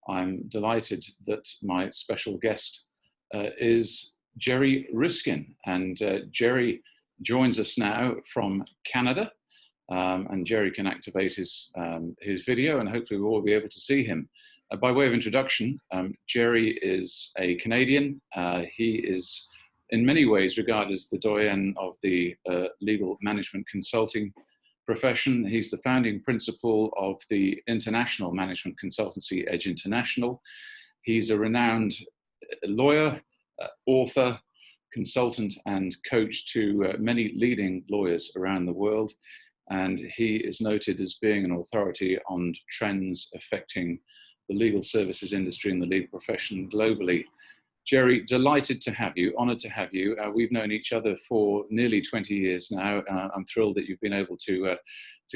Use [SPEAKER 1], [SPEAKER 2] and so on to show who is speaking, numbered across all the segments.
[SPEAKER 1] I'm delighted that my special guest is Gerry Riskin, and Gerry joins us now from Canada, and Gerry can activate his video, and hopefully we'll all be able to see him. By way of introduction, Gerry is a Canadian. He is in many ways regarded as the doyen of the legal management consulting profession. He's the founding principal of the international management consultancy Edge International. He's a renowned lawyer, author, consultant, and coach to many leading lawyers around the world. And he is noted as being an authority on trends affecting the legal services industry and the legal profession globally. Gerry, delighted to have you, honoured to have you. We've known each other for nearly 20 years now. I'm thrilled that you've been able to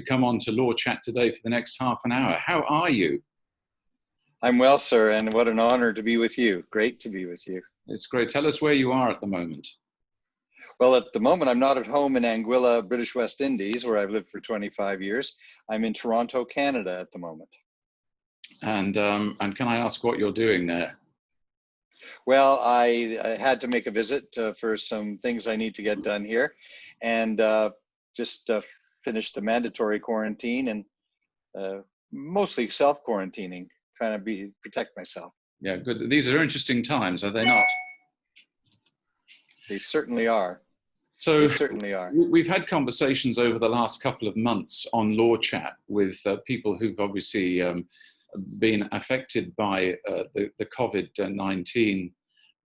[SPEAKER 1] come on to Law Chat today for the next half an hour. How are you?
[SPEAKER 2] I'm well, sir, and what an honour to be with you. Great to be with you.
[SPEAKER 1] It's great. Tell us where you are at the moment.
[SPEAKER 2] Well, at the moment, I'm not at home in Anguilla, British West Indies, where I've lived for 25 years. I'm in Toronto, Canada at the moment. And
[SPEAKER 1] can I ask what you're doing there?
[SPEAKER 2] Well, I had to make a visit for some things I need to get done here, and just finished the mandatory quarantine and mostly self-quarantining, trying to protect myself.
[SPEAKER 1] Yeah, good. These are interesting times, are they not?
[SPEAKER 2] They certainly are.
[SPEAKER 1] So
[SPEAKER 2] they certainly are.
[SPEAKER 1] We've had conversations over the last couple of months on Law Chat with people who've obviously been affected by the COVID-19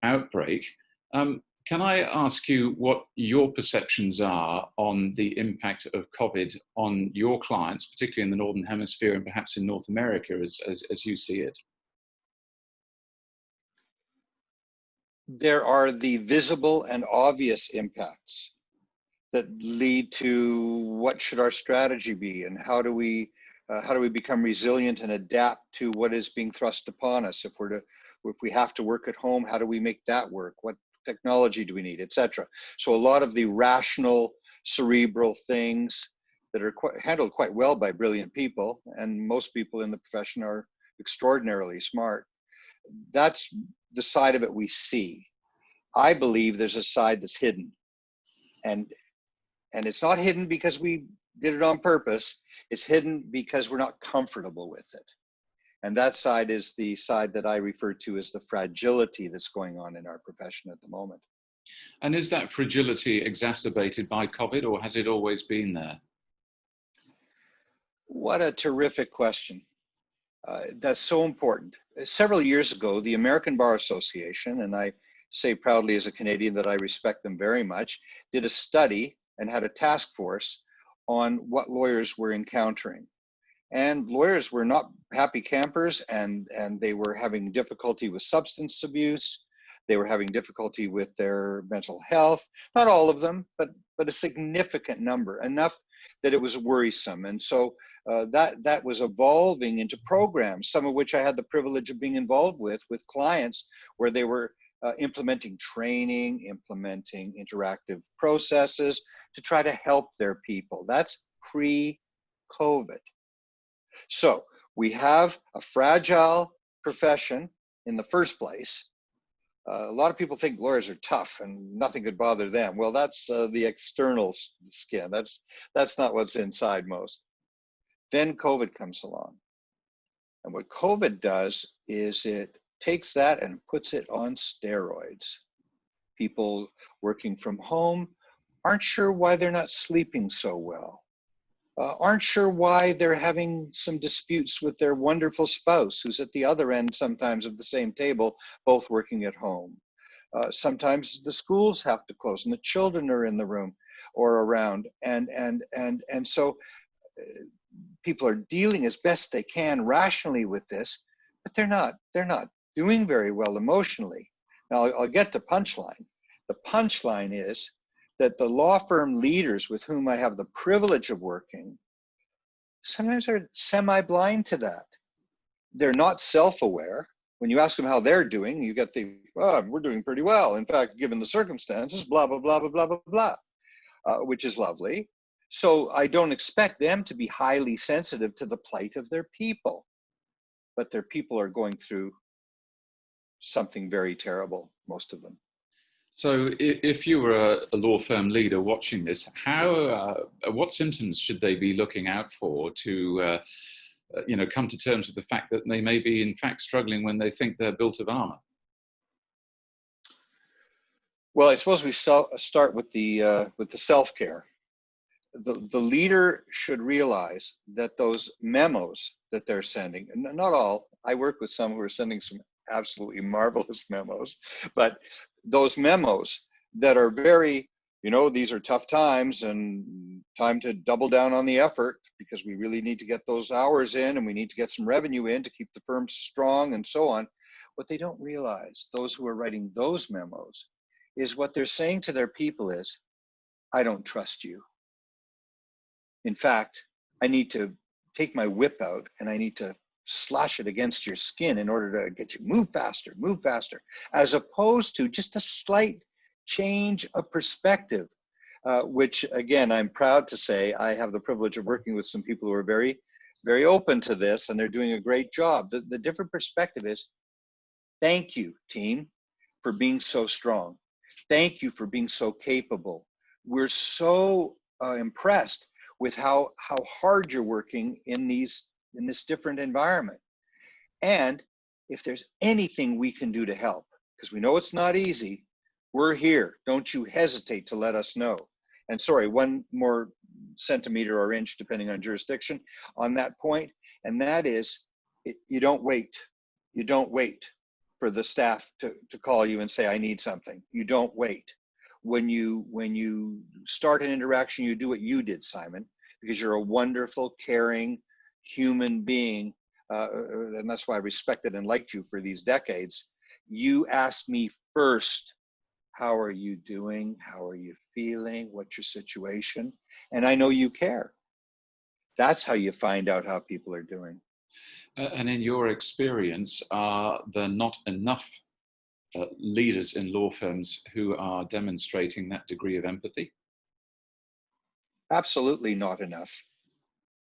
[SPEAKER 1] outbreak. Can I ask you what your perceptions are on the impact of COVID on your clients, particularly in the Northern Hemisphere and perhaps in North America as you see it?
[SPEAKER 2] There are the visible and obvious impacts that lead to what should our strategy be, and how do we become resilient and adapt to what is being thrust upon us? If we have to work at home, how do we make that work? What technology do we need, etc.? So a lot of the rational, cerebral things that are handled quite well by brilliant people, and most people in the profession are extraordinarily smart. That's the side of it we see. I believe there's a side that's hidden, and it's not hidden because we did it on purpose. It's hidden because we're not comfortable with it. And that side is the side that I refer to as the fragility that's going on in our profession at the moment.
[SPEAKER 1] And is that fragility exacerbated by COVID, or has it always been there?
[SPEAKER 2] What a terrific question. That's so important. Several years ago, the American Bar Association, and I say proudly as a Canadian that I respect them very much, did a study and had a task force on what lawyers were encountering. And lawyers were not happy campers, and they were having difficulty with substance abuse. They were having difficulty with their mental health. Not all of them, but a significant number, enough that it was worrisome. And so that was evolving into programs, some of which I had the privilege of being involved with clients, where they were implementing training, implementing interactive processes to try to help their people. That's pre-COVID. So we have a fragile profession in the first place. A lot of people think lawyers are tough and nothing could bother them. Well, that's the external skin. That's not what's inside most. Then COVID comes along. And what COVID does is it takes that and puts it on steroids. People working from home aren't sure why they're not sleeping so well. Aren't sure why they're having some disputes with their wonderful spouse, who's at the other end sometimes of the same table, both working at home. Sometimes the schools have to close and the children are in the room or around. And so people are dealing as best they can rationally with this, but they're not doing very well emotionally. Now I'll get to punchline. The punchline is that the law firm leaders with whom I have the privilege of working sometimes are semi-blind to that. They're not self-aware. When you ask them how they're doing, you get we're doing pretty well. In fact, given the circumstances, blah, blah, blah, blah, blah, blah, blah, which is lovely. So I don't expect them to be highly sensitive to the plight of their people. but their people are going through something very terrible, most of them.
[SPEAKER 1] So if you were a law firm leader watching this, what symptoms should they be looking out for to come to terms with the fact that they may be in fact struggling when they think they're built of armor?
[SPEAKER 2] Well, I suppose we start with the self-care. The leader should realize that those memos that they're sending, and not all, I work with some who are sending some absolutely marvelous memos, but those memos that are very, these are tough times and time to double down on the effort because we really need to get those hours in and we need to get some revenue in to keep the firm strong and so on. What they don't realize, those who are writing those memos, is what they're saying to their people is, I don't trust you. In fact, I need to take my whip out and I need to slash it against your skin in order to get you move faster, as opposed to just a slight change of perspective, which again, I'm proud to say I have the privilege of working with some people who are very, very open to this and they're doing a great job. The different perspective is, thank you, team, for being so strong. Thank you for being so capable. We're so impressed with how hard you're working in this different environment. And if there's anything we can do to help, because we know it's not easy, we're here. Don't you hesitate to let us know. And sorry, one more centimeter or inch, depending on jurisdiction, on that point, and that is, you don't wait. You don't wait for the staff to call you and say, I need something. You don't wait. When you start an interaction, you do what you did, Simon, because you're a wonderful, caring human being, and that's why I respected and liked you for these decades. You asked me first, how are you doing? How are you feeling? What's your situation? And I know you care. That's how you find out how people are doing.
[SPEAKER 1] And in your experience, are there not enough leaders in law firms who are demonstrating that degree of empathy?
[SPEAKER 2] Absolutely not enough.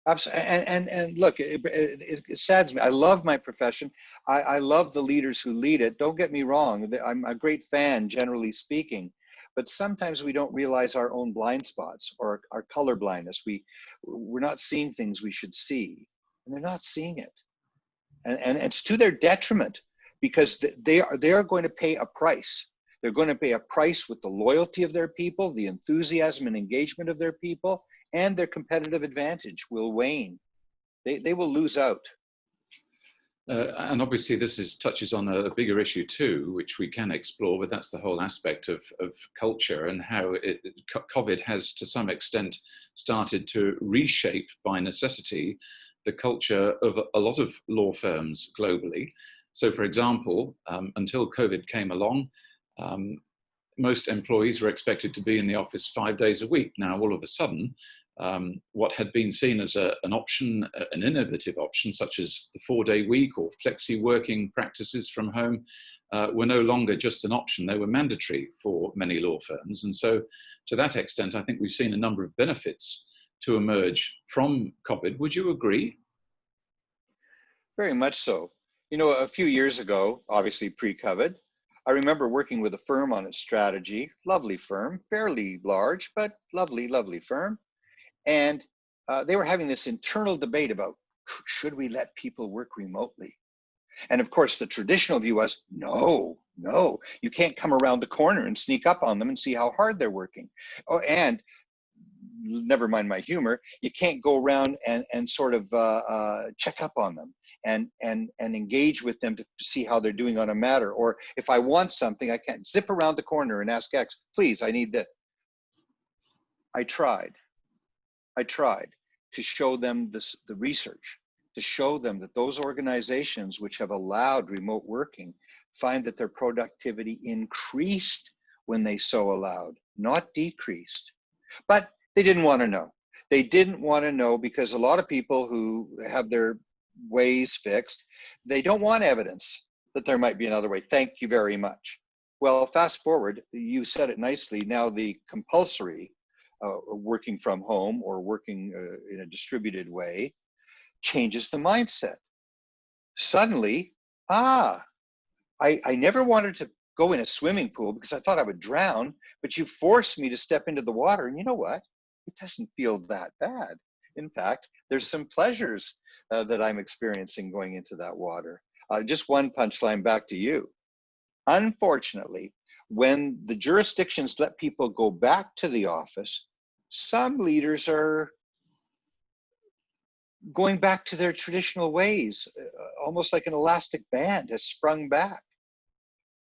[SPEAKER 2] And look, it saddens me. I love my profession. I love the leaders who lead it. Don't get me wrong. I'm a great fan, generally speaking. But sometimes we don't realize our own blind spots or our color blindness. We're not seeing things we should see, and they're not seeing it. And it's to their detriment because they are going to pay a price. They're going to pay a price with the loyalty of their people, the enthusiasm and engagement of their people, and their competitive advantage will wane. They will lose out.
[SPEAKER 1] And obviously this touches on a bigger issue too, which we can explore, but that's the whole aspect of culture and how COVID has to some extent started to reshape by necessity the culture of a lot of law firms globally. So for example, until COVID came along, most employees were expected to be in the office 5 days a week. Now, all of a sudden, what had been seen as an option, an innovative option, such as the 4-day week or flexi working practices from home, were no longer just an option. They were mandatory for many law firms. And so to that extent, I think we've seen a number of benefits to emerge from COVID. Would you agree?
[SPEAKER 2] Very much so. A few years ago, obviously pre-COVID, I remember working with a firm on its strategy, lovely firm, fairly large, but lovely, lovely firm. And they were having this internal debate about, should we let people work remotely? And of course, the traditional view was, no, you can't come around the corner and sneak up on them and see how hard they're working. Oh, and never mind my humor, you can't go around and sort of check up on them and engage with them to see how they're doing on a matter. Or if I want something, I can't zip around the corner and ask X, please, I need that. I tried to show them the research, to show them that those organizations which have allowed remote working find that their productivity increased when they so allowed, not decreased. But they didn't want to know. They didn't want to know because a lot of people who have their ways fixed, they don't want evidence that there might be another way. Thank you very much. Well, fast forward, you said it nicely. Now the compulsory working from home or working in a distributed way changes the mindset. suddenly, I never wanted to go in a swimming pool because I thought I would drown, but you forced me to step into the water. And you know what? It doesn't feel that bad. In fact, there's some pleasures that I'm experiencing going into that water. Just one punchline back to you. Unfortunately, when the jurisdictions let people go back to the office, some leaders are going back to their traditional ways, almost like an elastic band has sprung back.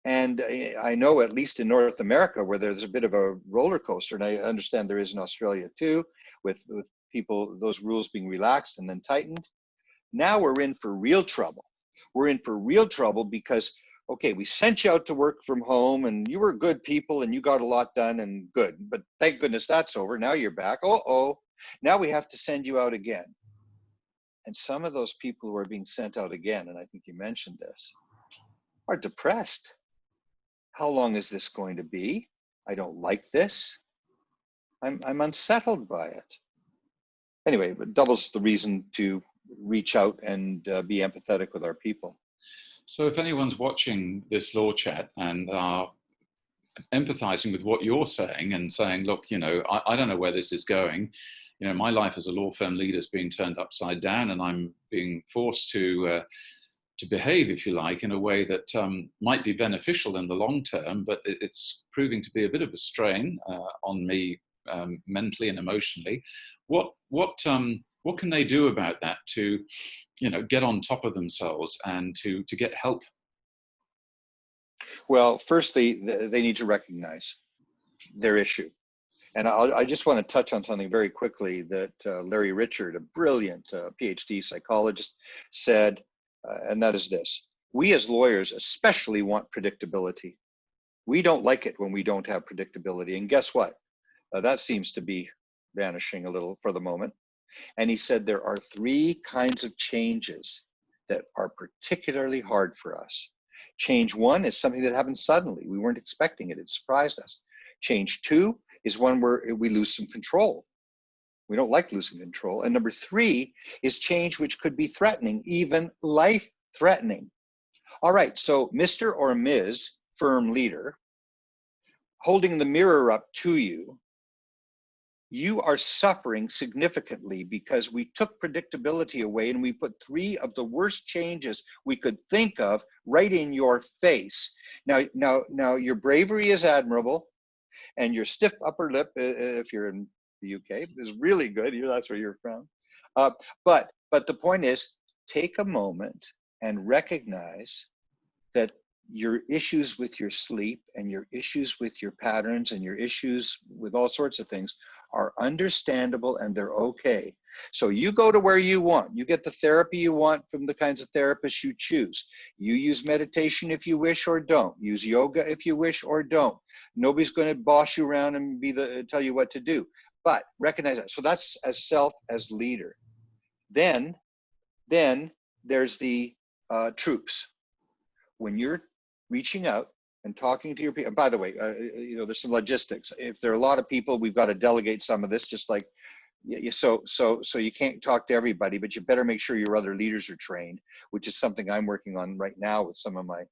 [SPEAKER 2] And I know, at least in North America, where there's a bit of a roller coaster, and I understand there is in Australia too, with people, those rules being relaxed and then tightened. Now we're in for real trouble. We're in for real trouble because, okay, we sent you out to work from home and you were good people and you got a lot done and good, but thank goodness that's over. Now you're back. Uh-oh, now we have to send you out again. And some of those people who are being sent out again, and I think you mentioned this, are depressed. How long is this going to be? I don't like this. I'm unsettled by it. Anyway, it doubles the reason to reach out and be empathetic with our people.
[SPEAKER 1] So if anyone's watching this law chat and are empathizing with what you're saying and saying, look, you know, I don't know where this is going. You know, my life as a law firm leader is being turned upside down, and I'm being forced to behave, if you like, in a way that might be beneficial in the long term, but it's proving to be a bit of a strain on me mentally and emotionally. What can they do about that to, you know, get on top of themselves and to get help?
[SPEAKER 2] Well, firstly, they need to recognize their issue. And I just want to touch on something very quickly that Larry Richard, a brilliant PhD psychologist, said, and that is this: we as lawyers especially want predictability. We don't like it when we don't have predictability. And guess what? That seems to be vanishing a little for the moment. And he said there are three kinds of changes that are particularly hard for us. Change one is something that happens suddenly. We weren't expecting it. It surprised us. Change two is one where we lose some control. We don't like losing control. And number three is change which could be threatening, even life-threatening. All right, so Mr. or Ms. firm leader, holding the mirror up to you, you are suffering significantly because we took predictability away and we put three of the worst changes we could think of right in your face. Now your bravery is admirable, and your stiff upper lip, if you're in the UK, is really good. That's where you're from. But the point is, take a moment and recognize that your issues with your sleep and your issues with your patterns and your issues with all sorts of things are understandable, and they're okay. So you go to where you want. You get the therapy you want from the kinds of therapists you choose. You use meditation if you wish or don't. Use yoga if you wish or don't. Nobody's going to boss you around and tell you what to do. But recognize that. So that's as self as leader. Then there's the troops. When you're reaching out and talking to your people, by the way, you know, there's some logistics. If there are a lot of people, we've got to delegate some of this, just like, so you can't talk to everybody, but you better make sure your other leaders are trained, which is something I'm working on right now with some of my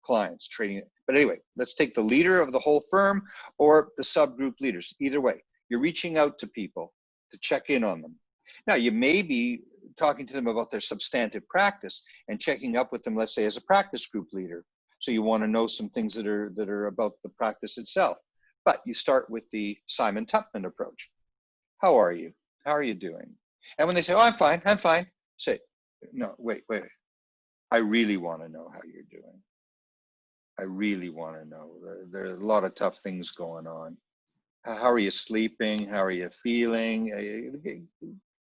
[SPEAKER 2] clients, training it. But anyway, let's take the leader of the whole firm or the subgroup leaders. Either way, you're reaching out to people to check in on them. Now, you may be talking to them about their substantive practice and checking up with them, let's say, as a practice group leader. So you want to know some things that are about the practice itself. But you start with the Simon Tupman approach. How are you? How are you doing? And when they say, oh, I'm fine, say, no, wait. I really want to know how you're doing. I really want to know. There are a lot of tough things going on. How are you sleeping? How are you feeling?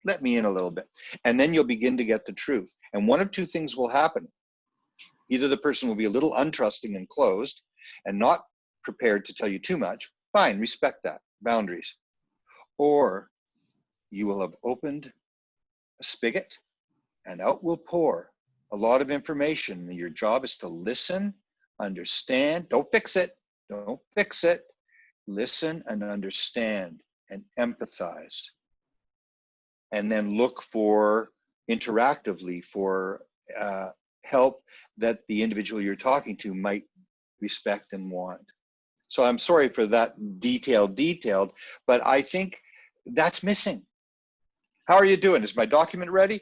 [SPEAKER 2] Let me in a little bit. And then you'll begin to get the truth. And one of two things will happen. Either the person will be a little untrusting and closed and not prepared to tell you too much. Fine, respect that, boundaries. Or you will have opened a spigot and out will pour a lot of information. Your job is to listen, understand, don't fix it. Listen and understand and empathize. And then look for interactively for help that the individual you're talking to might respect and want. So I'm sorry for that detailed, but I think that's missing. How are you doing? Is my document ready?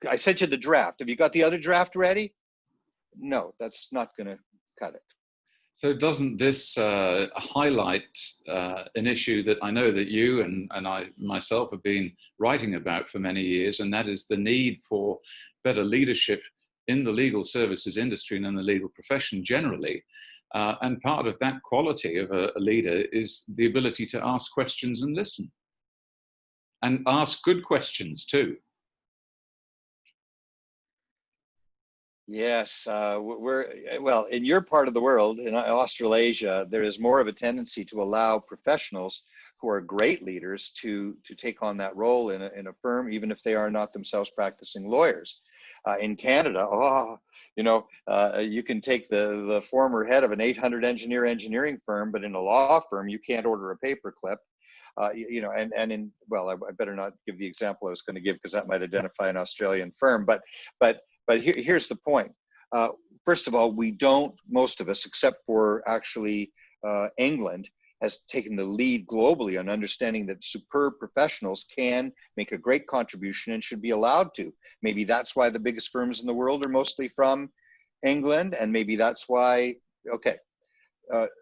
[SPEAKER 2] I sent you the draft. Have you got the other draft ready? No, that's not going to cut it.
[SPEAKER 1] So doesn't this highlight an issue that I know that you and I myself have been writing about for many years, and that is the need for better leadership in the legal services industry and in the legal profession generally. And part of that quality of a leader is the ability to ask questions and listen. And ask good questions too.
[SPEAKER 2] Yes, well, in your part of the world, in Australasia, there is more of a tendency to allow professionals who are great leaders to take on that role in a firm, even if they are not themselves practicing lawyers. In Canada, you can take the former head of an 800 engineering firm, but in a law firm, you can't order a paperclip. Well, I better not give the example I was going to give because that might identify an Australian firm, but here's the point. First of all, we don't, most of us, except for actually England, has taken the lead globally on understanding that superb professionals can make a great contribution and should be allowed to. Maybe that's why the biggest firms in the world are mostly from England, and maybe that's why, okay.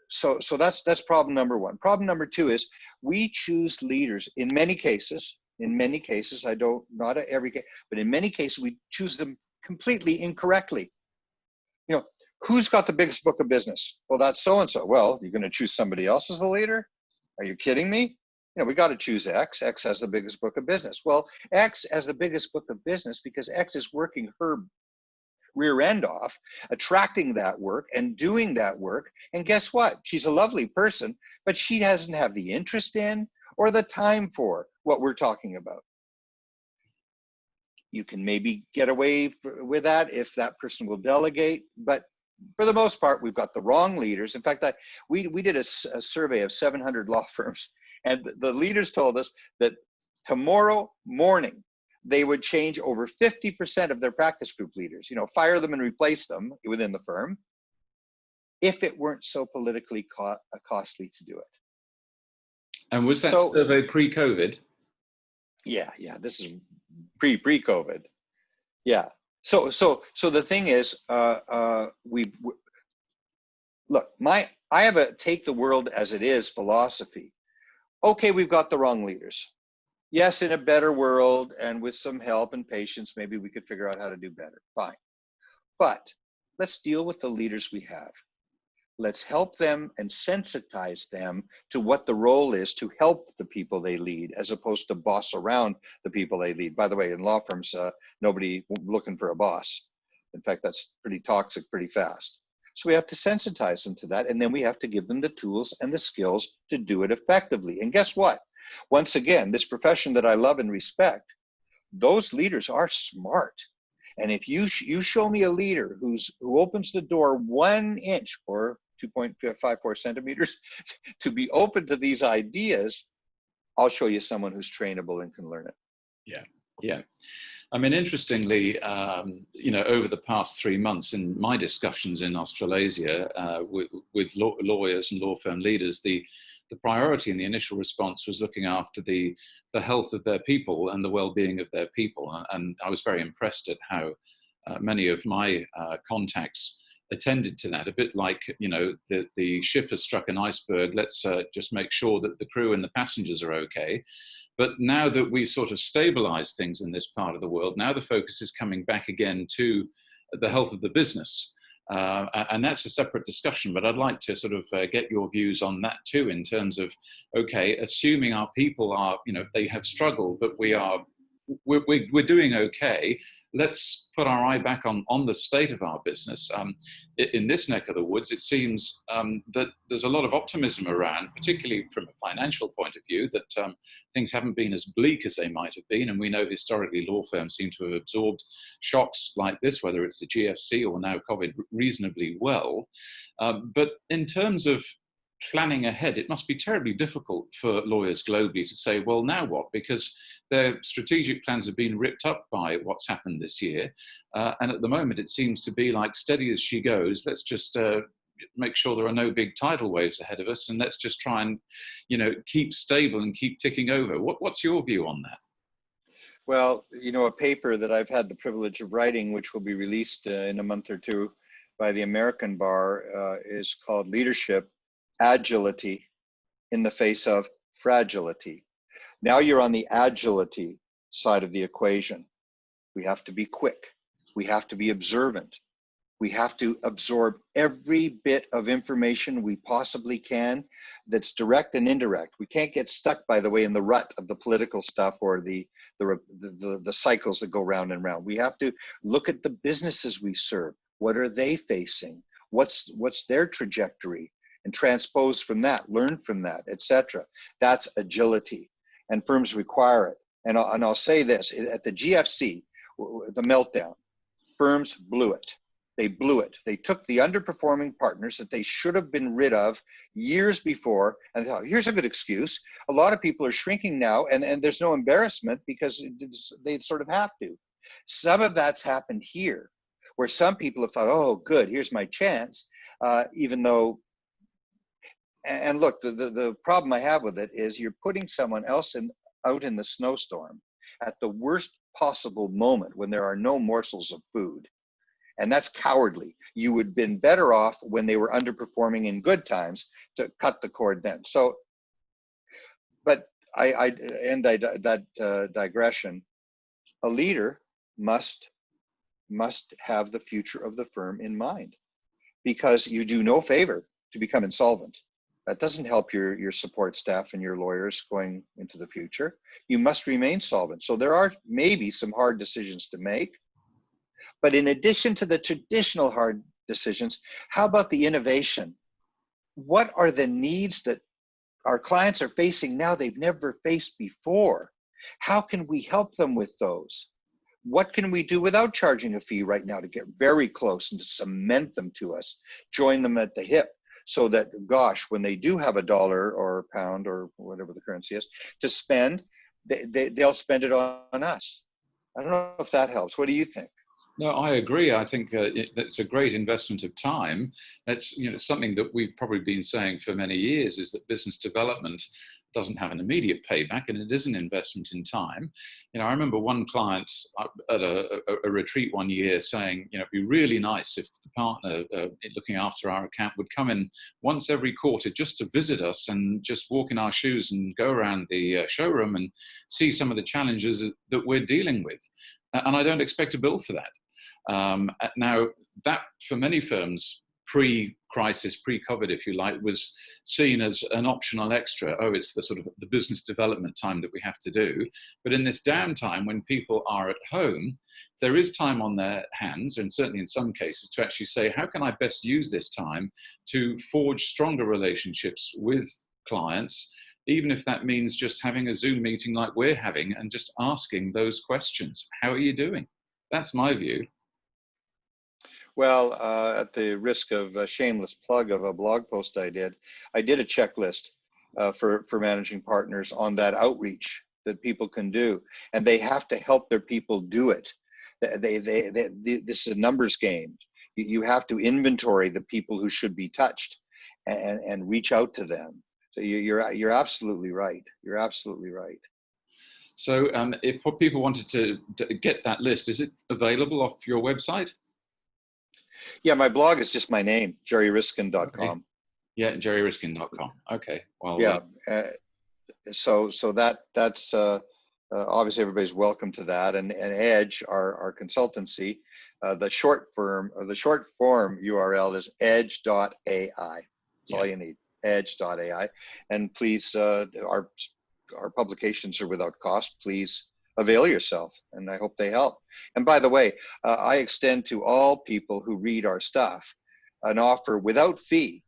[SPEAKER 2] So that's problem number one. Problem number two is we choose leaders in many cases, not every case, but in many cases, we choose them completely incorrectly. Who's got the biggest book of business? Well, that's so-and-so. Well, you're going to choose somebody else as the leader? Are you kidding me? We got to choose X. X has the biggest book of business. Well, X has the biggest book of business because X is working her rear end off, attracting that work and doing that work. And guess what? She's a lovely person, but she doesn't have the interest in or the time for what we're talking about. You can maybe get away with that if that person will delegate, but for the most part, we've got the wrong leaders. In fact, we did a survey of 700 law firms, and the leaders told us that tomorrow morning, they would change over 50% of their practice group leaders, fire them and replace them within the firm if it weren't so politically costly to do it.
[SPEAKER 1] And was that survey pre-COVID?
[SPEAKER 2] Yeah, this is pre-COVID. Yeah. So the thing is, look, I have a take the world as it is philosophy. Okay, we've got the wrong leaders. Yes, in a better world and with some help and patience, maybe we could figure out how to do better. Fine. But let's deal with the leaders we have. Let's help them and sensitize them to what the role is to help the people they lead, as opposed to boss around the people they lead. By the way, in law firms, nobody looking for a boss. In fact, that's pretty toxic pretty fast. So we have to sensitize them to that, and then we have to give them the tools and the skills to do it effectively. And guess what? Once again, this profession that I love and respect, those leaders are smart. And if you show me a leader who opens the door 1 inch or 2.54 centimeters to be open to these ideas, I'll show you someone who's trainable and can learn it.
[SPEAKER 1] Yeah. I mean, interestingly, over the past 3 months in my discussions in Australasia with lawyers and law firm leaders, the priority in the initial response was looking after the health of their people and the well-being of their people. And I was very impressed at how many of my contacts attended to that, a bit like, the ship has struck an iceberg, let's just make sure that the crew and the passengers are okay. But now that we've sort of stabilized things in this part of the world, now the focus is coming back again to the health of the business. And that's a separate discussion, but I'd like to sort of get your views on that too, in terms of, okay, assuming our people are, they have struggled, but we're doing okay. Let's put our eye back on the state of our business. In this neck of the woods, it seems that there's a lot of optimism around, particularly from a financial point of view, that things haven't been as bleak as they might have been. And we know historically law firms seem to have absorbed shocks like this, whether it's the GFC or now COVID, reasonably well. But in terms of planning ahead, it must be terribly difficult for lawyers globally to say, well, now what? Because their strategic plans have been ripped up by what's happened this year. And at the moment, it seems to be like steady as she goes. Let's just make sure there are no big tidal waves ahead of us. And let's just try and, keep stable and keep ticking over. What's your view on that?
[SPEAKER 2] Well, a paper that I've had the privilege of writing, which will be released in a month or two by the American Bar, is called Leadership Agility in the Face of Fragility. Now you're on the agility side of the equation. We have to be quick. We have to be observant. We have to absorb every bit of information we possibly can that's direct and indirect. We can't get stuck, by the way, in the rut of the political stuff or the cycles that go round and round. We have to look at the businesses we serve. What are they facing? What's their trajectory? And transpose from that, learn from that, etc. That's agility, and firms require it. And I'll say this, at the GFC, the meltdown, firms blew it. They blew it. They took the underperforming partners that they should have been rid of years before and thought, here's a good excuse. A lot of people are shrinking now, and there's no embarrassment because they sort of have to. Some of that's happened here, where some people have thought, oh, good, here's my chance, even though, and look, the problem I have with it is you're putting someone else out in the snowstorm at the worst possible moment when there are no morsels of food. And that's cowardly. You would have been better off when they were underperforming in good times to cut the cord then. So, but I end that digression. A leader must have the future of the firm in mind, because you do no favor to become insolvent. That doesn't help your support staff and your lawyers going into the future. You must remain solvent. So there are maybe some hard decisions to make. But in addition to the traditional hard decisions, how about the innovation? What are the needs that our clients are facing now they've never faced before? How can we help them with those? What can we do without charging a fee right now to get very close and to cement them to us, join them at the hip, so that, gosh, when they do have $1 or a pound or whatever the currency is to spend, they'll spend it on us. I don't know if that helps. What do you think?
[SPEAKER 1] No, I agree. I think that's a great investment of time. That's something that we've probably been saying for many years, is that business development doesn't have an immediate payback, and it is an investment in time. I remember one client at a retreat one year saying, it'd be really nice if the partner looking after our account would come in once every quarter just to visit us and just walk in our shoes and go around the showroom and see some of the challenges that we're dealing with. And I don't expect a bill for that. Now, that for many firms, pre-crisis, pre-COVID, if you like, was seen as an optional extra. Oh, it's the sort of the business development time that we have to do. But in this downtime, when people are at home, there is time on their hands, and certainly in some cases, to actually say, how can I best use this time to forge stronger relationships with clients, even if that means just having a Zoom meeting like we're having and just asking those questions. How are you doing? That's my view.
[SPEAKER 2] Well, at the risk of a shameless plug of a blog post I did a checklist for managing partners on that outreach that people can do, and they have to help their people do it. This is a numbers game. You have to inventory the people who should be touched and reach out to them. So you're absolutely right. You're absolutely right.
[SPEAKER 1] So if people wanted to get that list, is it available off your website?
[SPEAKER 2] Yeah, my blog is just my name, gerryriskin.com.
[SPEAKER 1] Okay. Yeah, gerryriskin.com. Okay. Well,
[SPEAKER 2] yeah. So that's obviously everybody's welcome to that. And Edge, our consultancy, the short form URL is edge.ai. That's all you need, edge.ai. And please, our publications are without cost. Please avail yourself, and I hope they help. And by the way, I extend to all people who read our stuff an offer without fee,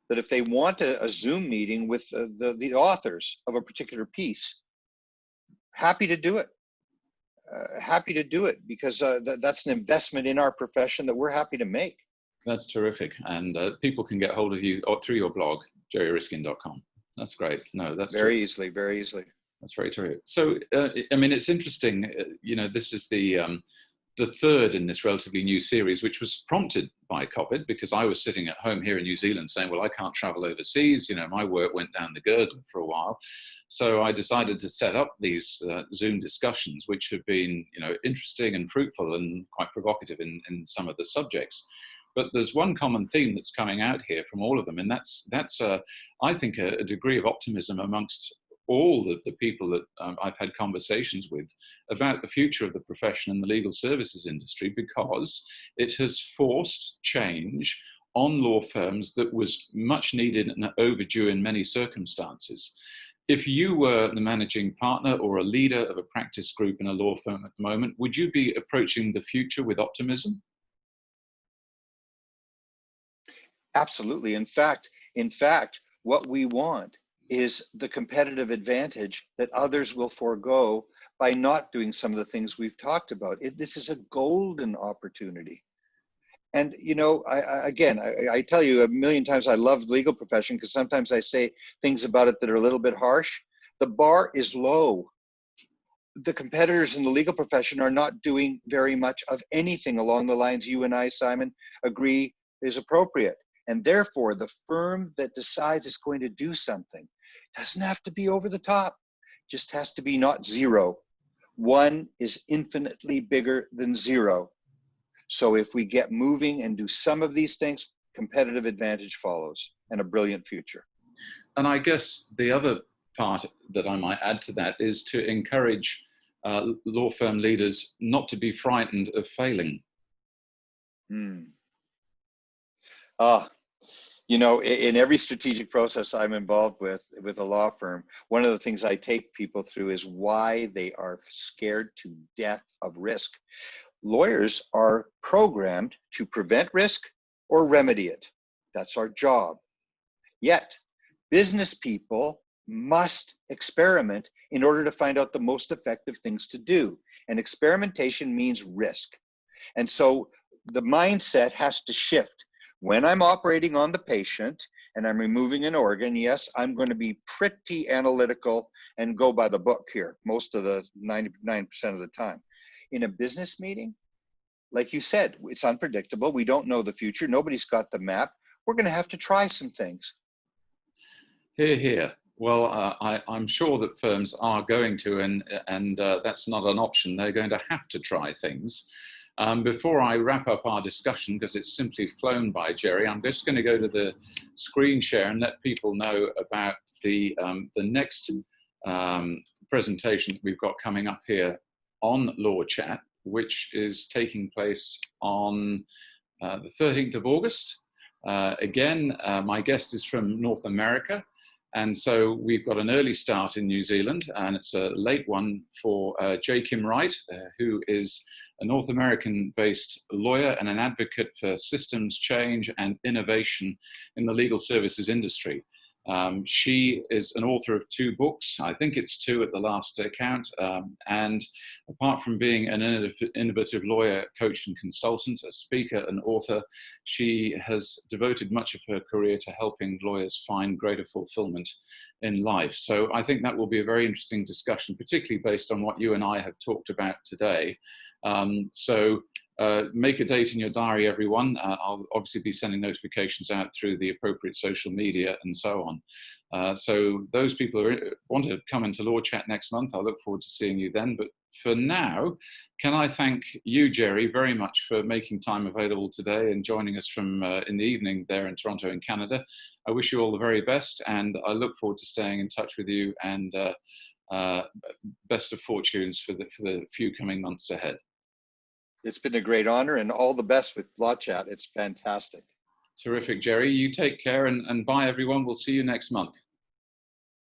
[SPEAKER 2] that if they want a Zoom meeting with the authors of a particular piece, happy to do it. Happy to do it, because that's an investment in our profession that we're happy to make.
[SPEAKER 1] That's terrific. And people can get hold of you through your blog, GerryRiskin.com. That's great. No, that's
[SPEAKER 2] Very
[SPEAKER 1] true.
[SPEAKER 2] easily, very easily.
[SPEAKER 1] That's very true. So, I mean, it's interesting. This is the third in this relatively new series, which was prompted by COVID, because I was sitting at home here in New Zealand saying, well, I can't travel overseas. My work went down the gurgler for a while. So I decided to set up these Zoom discussions, which have been, interesting and fruitful and quite provocative in some of the subjects. But there's one common theme that's coming out here from all of them, and that's I think, a degree of optimism amongst all of the people that I've had conversations with about the future of the profession and the legal services industry, because it has forced change on law firms that was much needed and overdue in many circumstances. If you were the managing partner or a leader of a practice group in a law firm at the moment, would you be approaching the future with optimism?
[SPEAKER 2] Absolutely. In fact, what we want is the competitive advantage that others will forego by not doing some of the things we've talked about. This is a golden opportunity. And, I tell you a million times, I love the legal profession because sometimes I say things about it that are a little bit harsh. The bar is low. The competitors in the legal profession are not doing very much of anything along the lines you and I, Simon, agree is appropriate. And therefore, the firm that decides it's going to do something doesn't have to be over the top, just has to be not zero. One is infinitely bigger than zero. So if we get moving and do some of these things, competitive advantage follows and a brilliant future.
[SPEAKER 1] And I guess the other part that I might add to that is to encourage law firm leaders not to be frightened of failing.
[SPEAKER 2] In every strategic process I'm involved with a law firm, one of the things I take people through is why they are scared to death of risk. Lawyers are programmed to prevent risk or remedy it. That's our job. Yet, business people must experiment in order to find out the most effective things to do. And experimentation means risk. And so the mindset has to shift. When I'm operating on the patient and I'm removing an organ, yes, I'm going to be pretty analytical and go by the book here, most of the 99% of the time. In a business meeting, like you said, it's unpredictable. We don't know the future. Nobody's got the map. We're going to have to try some things.
[SPEAKER 1] Hear, hear. Well, I'm sure that firms are going to, and that's not an option. They're going to have to try things. Before I wrap up our discussion, because it's simply flown by, Gerry, I'm just going to go to the screen share and let people know about the next presentation that we've got coming up here on Law Chat, which is taking place on the 13th of August. Again, my guest is from North America. And so we've got an early start in New Zealand, and it's a late one for J. Kim Wright, who is a North American-based lawyer and an advocate for systems change and innovation in the legal services industry. She is an author of 2 books. I think it's 2 at the last count. And apart from being an innovative lawyer, coach, and consultant, a speaker and author, she has devoted much of her career to helping lawyers find greater fulfillment in life. So I think that will be a very interesting discussion, particularly based on what you and I have talked about today. Make a date in your diary, everyone. I'll obviously be sending notifications out through the appropriate social media and so on. So those people who want to come into Law Chat next month, I look forward to seeing you then. But for now, can I thank you, Gerry, very much for making time available today and joining us from in the evening there in Toronto in Canada. I wish you all the very best, and I look forward to staying in touch with you, and best of fortunes for the few coming months ahead.
[SPEAKER 2] It's been a great honor, and all the best with Law Chat. It's fantastic.
[SPEAKER 1] Terrific, Gerry. You take care, and bye, everyone. We'll see you next month.